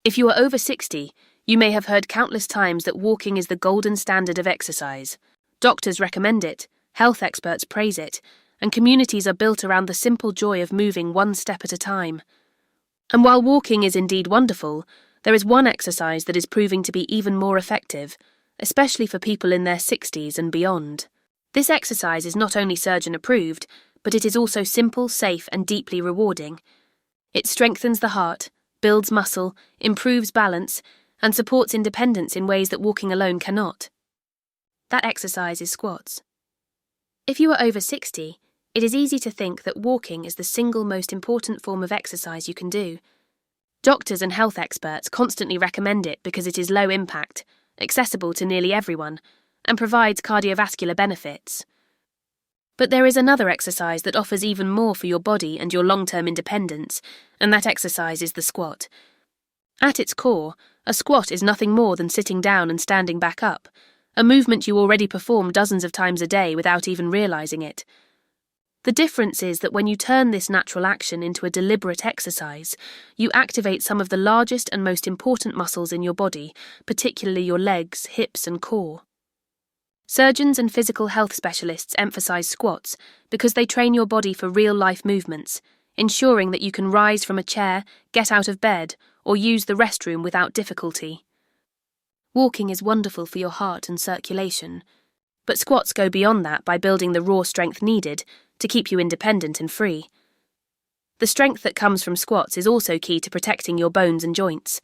If you are over 60, you may have heard countless times that walking is the golden standard of exercise. Doctors recommend it, health experts praise it, and communities are built around the simple joy of moving one step at a time. And while walking is indeed wonderful, there is one exercise that is proving to be even more effective, especially for people in their 60s and beyond. This exercise is not only surgeon approved, but it is also simple, safe, and deeply rewarding. It strengthens the heart, builds muscle, improves balance, and supports independence in ways that walking alone cannot. That exercise is squats. If you are over 60, it is easy to think that walking is the single most important form of exercise you can do. Doctors and health experts constantly recommend it because it is low impact, accessible to nearly everyone, and provides cardiovascular benefits. But there is another exercise that offers even more for your body and your long-term independence, and that exercise is the squat. At its core, a squat is nothing more than sitting down and standing back up, a movement you already perform dozens of times a day without even realizing it. The difference is that when you turn this natural action into a deliberate exercise, you activate some of the largest and most important muscles in your body, particularly your legs, hips, and core. Surgeons and physical health specialists emphasize squats because they train your body for real-life movements, ensuring that you can rise from a chair, get out of bed, or use the restroom without difficulty. Walking is wonderful for your heart and circulation, but squats go beyond that by building the raw strength needed to keep you independent and free. The strength that comes from squats is also key to protecting your bones and joints.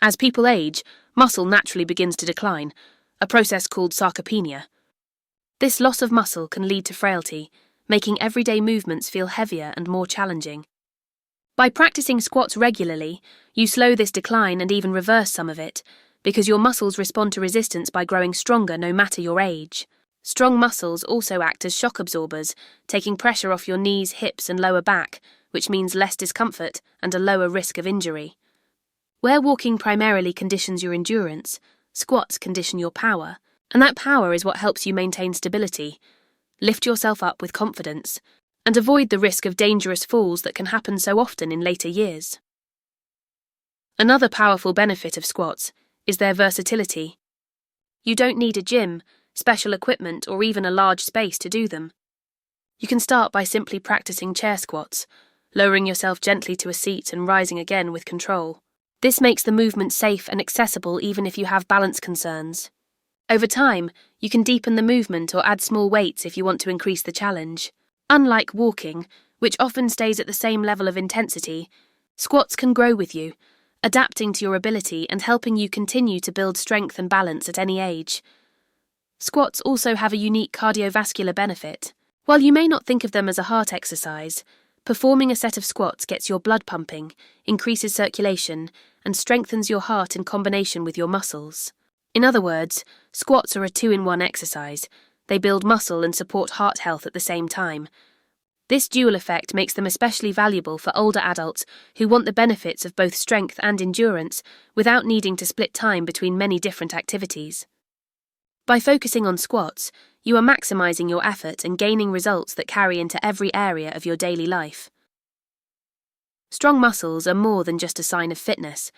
As people age, muscle naturally begins to decline, a process called sarcopenia. This loss of muscle can lead to frailty, making everyday movements feel heavier and more challenging. By practicing squats regularly, you slow this decline and even reverse some of it, because your muscles respond to resistance by growing stronger no matter your age. Strong muscles also act as shock absorbers, taking pressure off your knees, hips, and lower back, which means less discomfort and a lower risk of injury. Where walking primarily conditions your endurance, squats condition your power, and that power is what helps you maintain stability, lift yourself up with confidence, and avoid the risk of dangerous falls that can happen so often in later years. Another powerful benefit of squats is their versatility. You don't need a gym, special equipment, or even a large space to do them. You can start by simply practicing chair squats, lowering yourself gently to a seat and rising again with control. This makes the movement safe and accessible even if you have balance concerns. Over time, you can deepen the movement or add small weights if you want to increase the challenge. Unlike walking, which often stays at the same level of intensity, squats can grow with you, adapting to your ability and helping you continue to build strength and balance at any age. Squats also have a unique cardiovascular benefit. While you may not think of them as a heart exercise, performing a set of squats gets your blood pumping, increases circulation, and strengthens your heart in combination with your muscles. In other words, squats are a two-in-one exercise. They build muscle and support heart health at the same time. This dual effect makes them especially valuable for older adults who want the benefits of both strength and endurance without needing to split time between many different activities. By focusing on squats, you are maximizing your effort and gaining results that carry into every area of your daily life. Strong muscles are more than just a sign of fitness.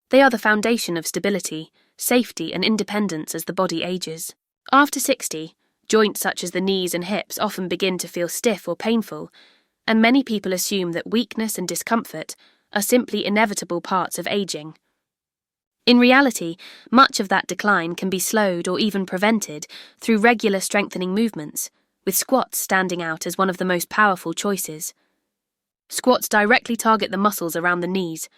They are the foundation of stability, safety, and independence as the body ages. After 60, joints such as the knees and hips often begin to feel stiff or painful, and many people assume that weakness and discomfort are simply inevitable parts of aging. In reality, much of that decline can be slowed or even prevented through regular strengthening movements, with squats standing out as one of the most powerful choices. Squats directly target the muscles around the knees,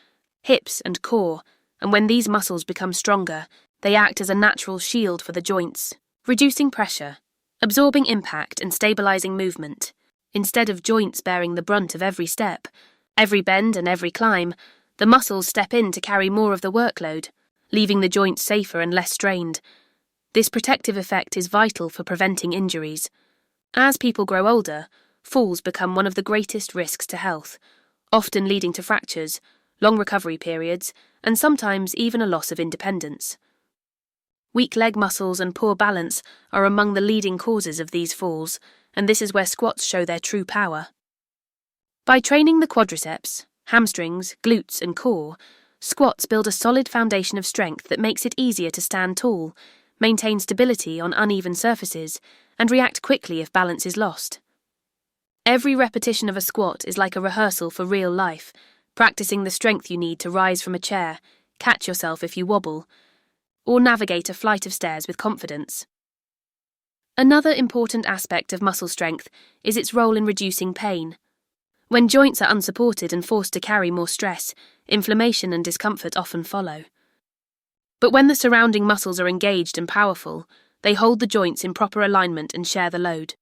hips, and core, and when these muscles become stronger, they act as a natural shield for the joints, reducing pressure, absorbing impact, and stabilizing movement. Instead of joints bearing the brunt of every step, every bend, and every climb, the muscles step in to carry more of the workload, leaving the joints safer and less strained. This protective effect is vital for preventing injuries. As people grow older, falls become one of the greatest risks to health, often leading to fractures, long recovery periods, and sometimes even a loss of independence. Weak leg muscles and poor balance are among the leading causes of these falls, and this is where squats show their true power. By training the quadriceps, hamstrings, glutes, and core, Squats build a solid foundation of strength that makes it easier to stand tall, maintain stability on uneven surfaces, and react quickly if balance is lost. Every repetition of a squat is like a rehearsal for real life, practicing the strength you need to rise from a chair, catch yourself if you wobble, or navigate a flight of stairs with confidence. Another important aspect of muscle strength is its role in reducing pain. When joints are unsupported and forced to carry more stress, inflammation and discomfort often follow. But when the surrounding muscles are engaged and powerful, they hold the joints in proper alignment and share the load.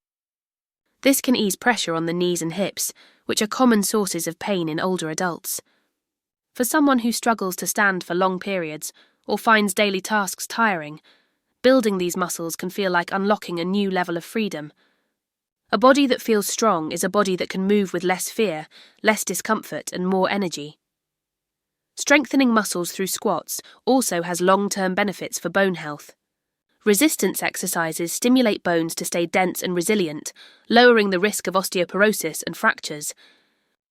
This can ease pressure on the knees and hips, which are common sources of pain in older adults. For someone who struggles to stand for long periods or finds daily tasks tiring, building these muscles can feel like unlocking a new level of freedom. A body that feels strong is a body that can move with less fear, less discomfort, and more energy. Strengthening muscles through squats also has long-term benefits for bone health. Resistance exercises stimulate bones to stay dense and resilient, lowering the risk of osteoporosis and fractures.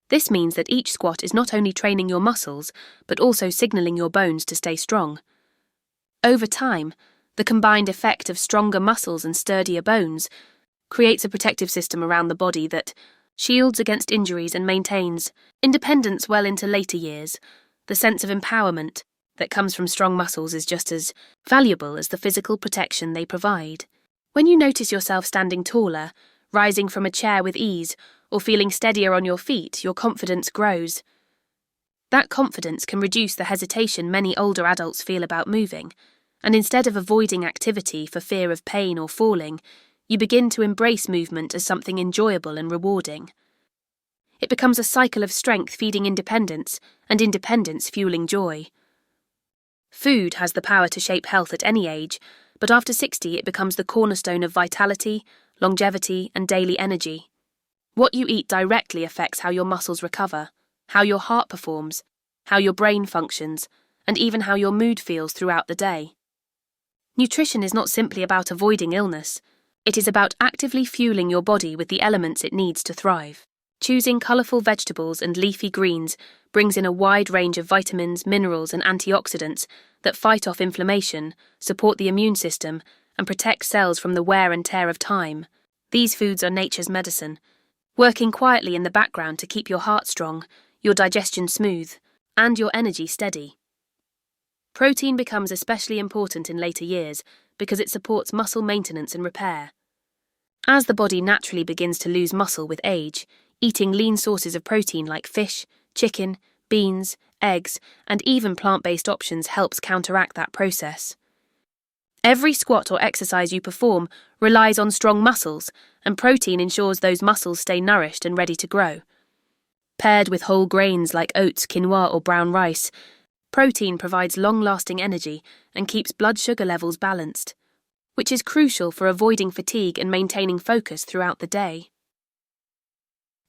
This means that each squat is not only training your muscles, but also signaling your bones to stay strong. Over time, the combined effect of stronger muscles and sturdier bones creates a protective system around the body that shields against injuries and maintains independence well into later years. The sense of empowerment that comes from strong muscles is just as valuable as the physical protection they provide. When you notice yourself standing taller, rising from a chair with ease, or feeling steadier on your feet, your confidence grows. That confidence can reduce the hesitation many older adults feel about moving, and instead of avoiding activity for fear of pain or falling, you begin to embrace movement as something enjoyable and rewarding. It becomes a cycle of strength feeding independence, and independence fueling joy. Food has the power to shape health at any age, but after 60 it becomes the cornerstone of vitality, longevity, and daily energy. What you eat directly affects how your muscles recover, how your heart performs, how your brain functions, and even how your mood feels throughout the day. Nutrition is not simply about avoiding illness. It is about actively fueling your body with the elements it needs to thrive. Choosing colourful vegetables and leafy greens brings in a wide range of vitamins, minerals, and antioxidants that fight off inflammation, support the immune system, and protect cells from the wear and tear of time. These foods are nature's medicine, working quietly in the background to keep your heart strong, your digestion smooth, and your energy steady. Protein becomes especially important in later years because it supports muscle maintenance and repair. As the body naturally begins to lose muscle with age, eating lean sources of protein like fish, chicken, beans, eggs, and even plant-based options helps counteract that process. Every squat or exercise you perform relies on strong muscles, and protein ensures those muscles stay nourished and ready to grow. Paired with whole grains like oats, quinoa, or brown rice, protein provides long-lasting energy and keeps blood sugar levels balanced, which is crucial for avoiding fatigue and maintaining focus throughout the day.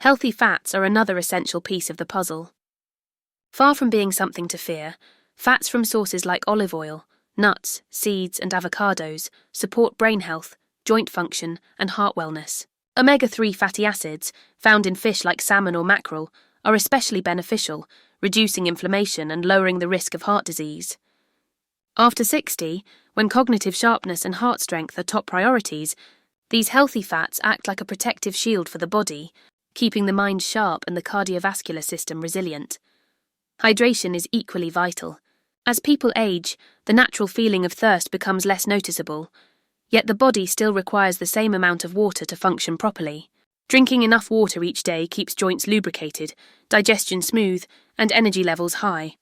Healthy fats are another essential piece of the puzzle. Far from being something to fear, fats from sources like olive oil, nuts, seeds, and avocados support brain health, joint function, and heart wellness. Omega-3 fatty acids, found in fish like salmon or mackerel, are especially beneficial, reducing inflammation and lowering the risk of heart disease. After 60, when cognitive sharpness and heart strength are top priorities, these healthy fats act like a protective shield for the body, keeping the mind sharp and the cardiovascular system resilient. Hydration is equally vital. As people age, the natural feeling of thirst becomes less noticeable, yet the body still requires the same amount of water to function properly. Drinking enough water each day keeps joints lubricated, digestion smooth, and energy levels high.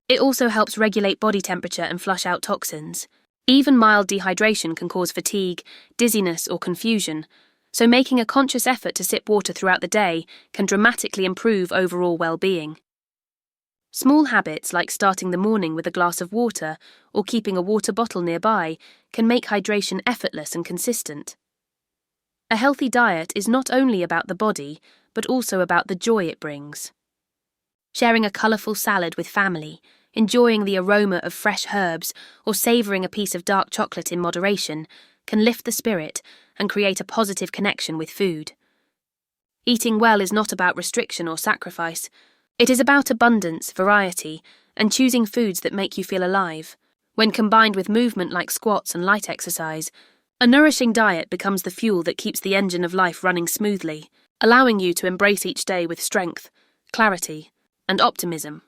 It also helps regulate body temperature and flush out toxins. Even mild dehydration can cause fatigue, dizziness, or confusion, so making a conscious effort to sip water throughout the day can dramatically improve overall well-being. Small habits like starting the morning with a glass of water or keeping a water bottle nearby can make hydration effortless and consistent. A healthy diet is not only about the body, but also about the joy it brings. Sharing a colourful salad with family, enjoying the aroma of fresh herbs, or savouring a piece of dark chocolate in moderation can lift the spirit and create a positive connection with food. Eating well is not about restriction or sacrifice. It is about abundance, variety, and choosing foods that make you feel alive. When combined with movement like squats and light exercise, a nourishing diet becomes the fuel that keeps the engine of life running smoothly, allowing you to embrace each day with strength, clarity, and optimism.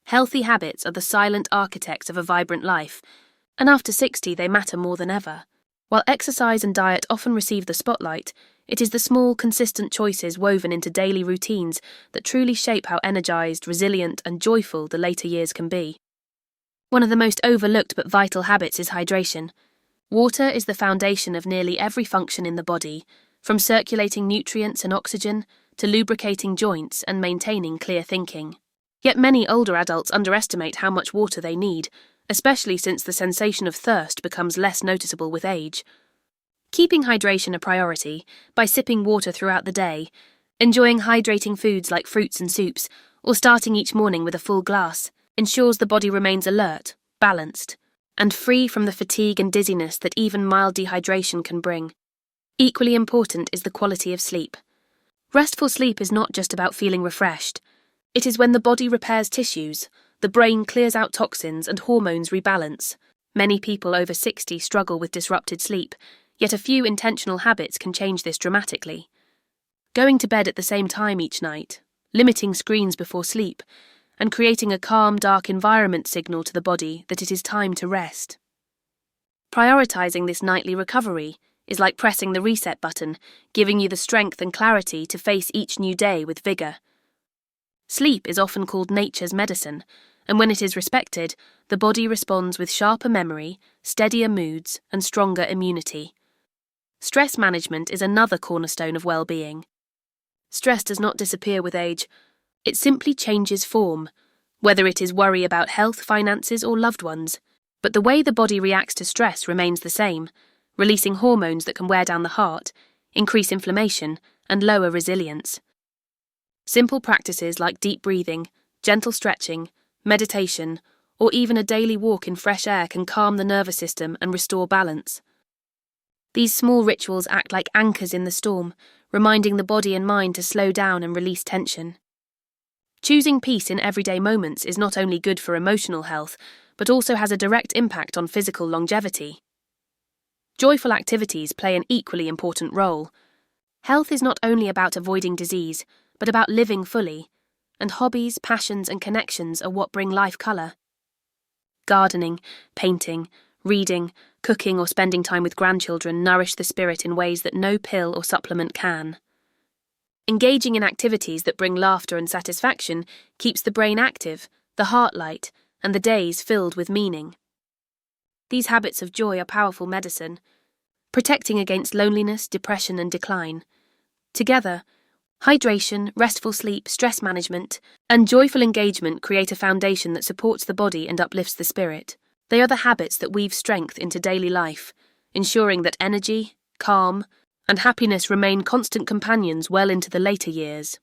Healthy habits are the silent architects of a vibrant life, and after 60 they matter more than ever. While exercise and diet often receive the spotlight, it is the small, consistent choices woven into daily routines that truly shape how energized, resilient, and joyful the later years can be. One of the most overlooked but vital habits is hydration. Water is the foundation of nearly every function in the body, from circulating nutrients and oxygen to lubricating joints and maintaining clear thinking. Yet many older adults underestimate how much water they need, especially since the sensation of thirst becomes less noticeable with age. Keeping hydration a priority by sipping water throughout the day, enjoying hydrating foods like fruits and soups, or starting each morning with a full glass ensures the body remains alert, balanced, and free from the fatigue and dizziness that even mild dehydration can bring. Equally important is the quality of sleep. Restful sleep is not just about feeling refreshed. It is when the body repairs tissues, the brain clears out toxins, and hormones rebalance. Many people over 60 struggle with disrupted sleep, yet a few intentional habits can change this dramatically. Going to bed at the same time each night, limiting screens before sleep, and creating a calm, dark environment signal to the body that it is time to rest. Prioritizing this nightly recovery is like pressing the reset button, giving you the strength and clarity to face each new day with vigor. Sleep is often called nature's medicine, and when it is respected, the body responds with sharper memory, steadier moods, and stronger immunity. Stress management is another cornerstone of well-being. Stress does not disappear with age. It simply changes form, whether it is worry about health, finances, or loved ones. But the way the body reacts to stress remains the same, releasing hormones that can wear down the heart, increase inflammation, and lower resilience. Simple practices like deep breathing, gentle stretching, meditation, or even a daily walk in fresh air can calm the nervous system and restore balance. These small rituals act like anchors in the storm, reminding the body and mind to slow down and release tension. Choosing peace in everyday moments is not only good for emotional health, but also has a direct impact on physical longevity. Joyful activities play an equally important role. Health is not only about avoiding disease, but about living fully, and hobbies, passions, and connections are what bring life colour. Gardening, painting, reading, cooking, or spending time with grandchildren nourish the spirit in ways that no pill or supplement can. Engaging in activities that bring laughter and satisfaction keeps the brain active, the heart light, and the days filled with meaning. These habits of joy are powerful medicine, protecting against loneliness, depression, and decline. Together, hydration, restful sleep, stress management, and joyful engagement create a foundation that supports the body and uplifts the spirit. They are the habits that weave strength into daily life, ensuring that energy, calm, and happiness remain constant companions well into the later years.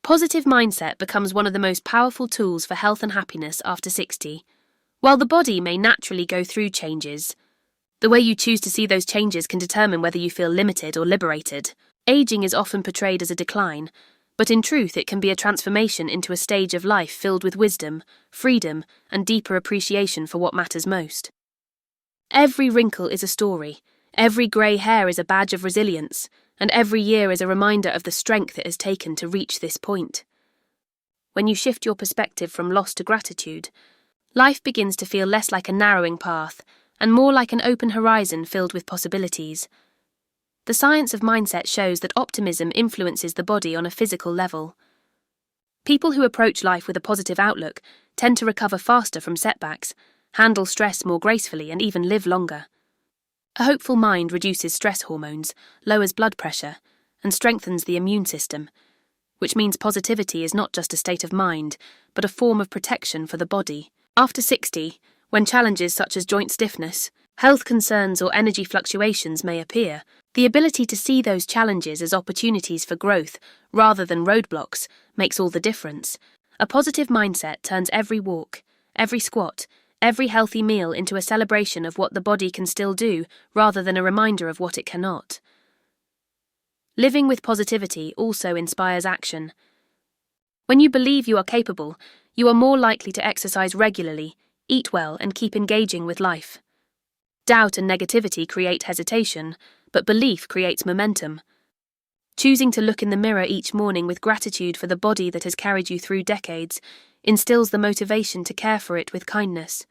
Positive mindset becomes one of the most powerful tools for health and happiness after 60. While the body may naturally go through changes, the way you choose to see those changes can determine whether you feel limited or liberated. Aging is often portrayed as a decline, but in truth it can be a transformation into a stage of life filled with wisdom, freedom, and deeper appreciation for what matters most. Every wrinkle is a story, every grey hair is a badge of resilience, and every year is a reminder of the strength it has taken to reach this point. When you shift your perspective from loss to gratitude, life begins to feel less like a narrowing path and more like an open horizon filled with possibilities. The science of mindset shows that optimism influences the body on a physical level. People who approach life with a positive outlook tend to recover faster from setbacks, handle stress more gracefully, and even live longer. A hopeful mind reduces stress hormones, lowers blood pressure, and strengthens the immune system, which means positivity is not just a state of mind, but a form of protection for the body. After 60, when challenges such as joint stiffness, health concerns, or energy fluctuations may appear, the ability to see those challenges as opportunities for growth rather than roadblocks makes all the difference. A positive mindset turns every walk, every squat, every healthy meal into a celebration of what the body can still do rather than a reminder of what it cannot. Living with positivity also inspires action. When you believe you are capable, you are more likely to exercise regularly, eat well, and keep engaging with life. Doubt and negativity create hesitation, but belief creates momentum. Choosing to look in the mirror each morning with gratitude for the body that has carried you through decades instills the motivation to care for it with kindness.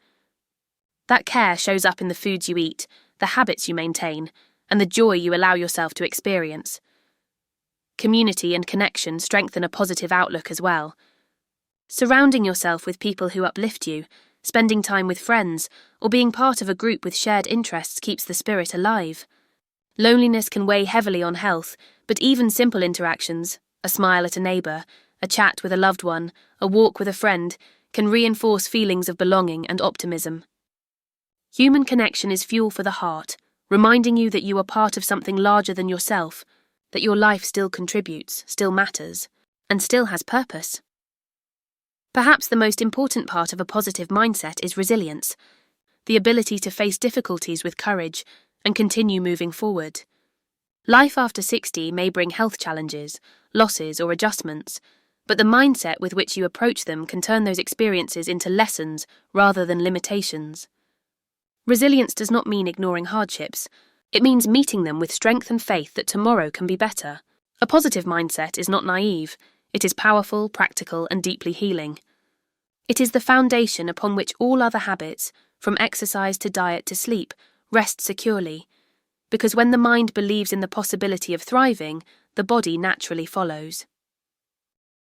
That care shows up in the foods you eat, the habits you maintain, and the joy you allow yourself to experience. Community and connection strengthen a positive outlook as well. Surrounding yourself with people who uplift you, spending time with friends, or being part of a group with shared interests keeps the spirit alive. Loneliness can weigh heavily on health, but even simple interactions, a smile at a neighbour, a chat with a loved one, a walk with a friend, can reinforce feelings of belonging and optimism. Human connection is fuel for the heart, reminding you that you are part of something larger than yourself, that your life still contributes, still matters, and still has purpose. Perhaps the most important part of a positive mindset is resilience, the ability to face difficulties with courage and continue moving forward. Life after 60 may bring health challenges, losses, or adjustments, but the mindset with which you approach them can turn those experiences into lessons rather than limitations. Resilience does not mean ignoring hardships. It means meeting them with strength and faith that tomorrow can be better. A positive mindset is not naive. It is powerful, practical, and deeply healing. It is the foundation upon which all other habits, from exercise to diet to sleep, rest securely. Because when the mind believes in the possibility of thriving, the body naturally follows.